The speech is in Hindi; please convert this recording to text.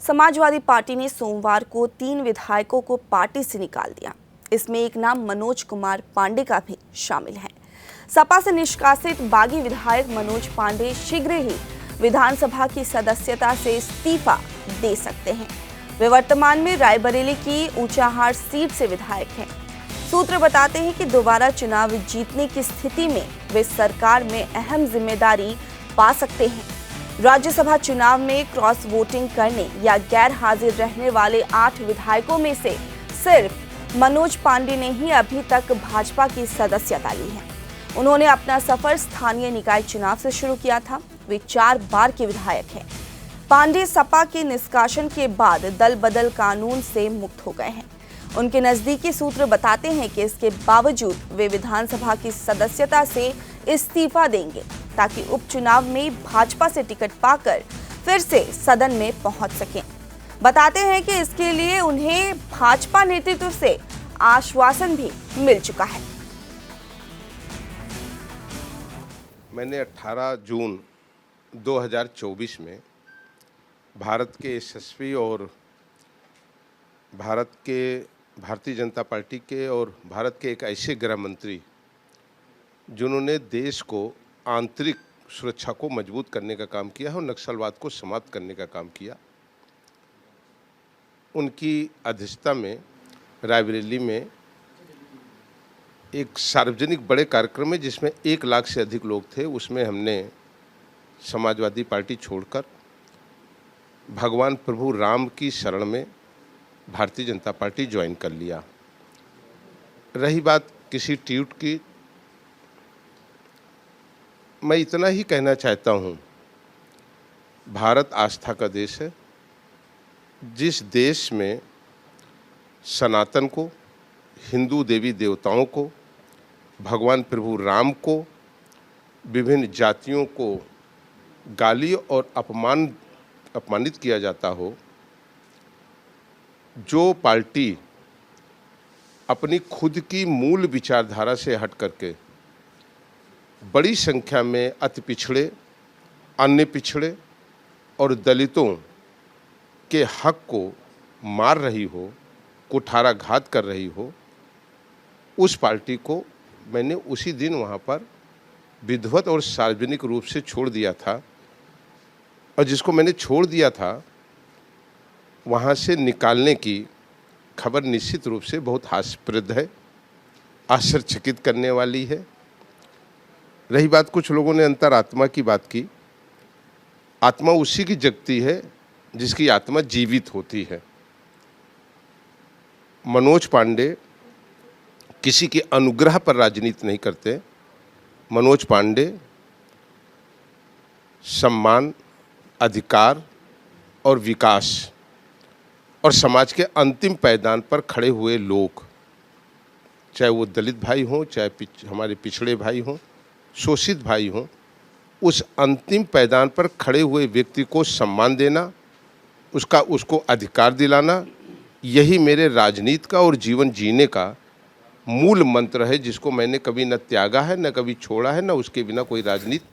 समाजवादी पार्टी ने सोमवार को 3 विधायकों को पार्टी से निकाल दिया। इसमें एक नाम मनोज कुमार पांडे का भी शामिल है। सपा से निष्कासित बागी विधायक मनोज पांडे शीघ्र ही विधानसभा की सदस्यता से इस्तीफा दे सकते हैं। वे वर्तमान में रायबरेली की ऊंचाहार सीट से विधायक हैं। सूत्र बताते हैं कि दोबारा चुनाव जीतने की स्थिति में वे सरकार में अहम जिम्मेदारी पा सकते हैं। राज्यसभा चुनाव में क्रॉस वोटिंग करने या गैर हाजिर रहने वाले 8 विधायकों में से सिर्फ मनोज पांडे ने ही अभी तक भाजपा की सदस्यता ली है। उन्होंने अपना सफर स्थानीय निकाय चुनाव से शुरू किया था। वे 4 बार के विधायक हैं। पांडे सपा के निष्कासन के बाद दल बदल कानून से मुक्त हो गए हैं। उनके नजदीकी सूत्र बताते हैं कि इसके बावजूद वे विधानसभा की सदस्यता से इस्तीफा देंगे ताकि उपचुनाव में भाजपा से टिकट पाकर फिर से सदन में पहुंच सकें। बताते हैं कि इसके लिए उन्हें भाजपा नेतृत्व से आश्वासन भी मिल चुका है। मैंने 18 जून 2024 में भारत के यशस्वी और भारतीय जनता पार्टी के और भारत के एक ऐसे गृह मंत्री जिन्होंने देश को आंतरिक सुरक्षा को मजबूत करने का काम किया है और नक्सलवाद को समाप्त करने का काम किया, उनकी अध्यक्षता में रायबरेली में एक सार्वजनिक बड़े कार्यक्रम में जिसमें 1 लाख से अधिक लोग थे, उसमें हमने समाजवादी पार्टी छोड़कर भगवान प्रभु राम की शरण में भारतीय जनता पार्टी ज्वाइन कर लिया। रही बात किसी ट्वीट की, मैं इतना ही कहना चाहता हूँ, भारत आस्था का देश है। जिस देश में सनातन को, हिंदू देवी देवताओं को, भगवान प्रभु राम को, विभिन्न जातियों को गाली और अपमानित किया जाता हो, जो पार्टी अपनी खुद की मूल विचारधारा से हट करके बड़ी संख्या में अति पिछड़े, अन्य पिछड़े और दलितों के हक को मार रही हो, कुठाराघात कर रही हो, उस पार्टी को मैंने उसी दिन वहाँ पर विधिवत और सार्वजनिक रूप से छोड़ दिया था। और जिसको मैंने छोड़ दिया था वहाँ से निकालने की खबर निश्चित रूप से बहुत हास्यप्रद है, आश्चर्यचकित करने वाली है। रही बात, कुछ लोगों ने अंतरात्मा की बात की। आत्मा उसी की जगती है जिसकी आत्मा जीवित होती है। मनोज पांडे किसी के अनुग्रह पर राजनीति नहीं करते। मनोज पांडे सम्मान, अधिकार और विकास और समाज के अंतिम पायदान पर खड़े हुए लोग, चाहे वो दलित भाई हों, चाहे हमारे पिछड़े भाई हों, शोषित भाई हों, उस अंतिम पायदान पर खड़े हुए व्यक्ति को सम्मान देना, उसको अधिकार दिलाना, यही मेरे राजनीति का और जीवन जीने का मूल मंत्र है, जिसको मैंने कभी न त्यागा है, न कभी छोड़ा है, न उसके बिना कोई राजनीति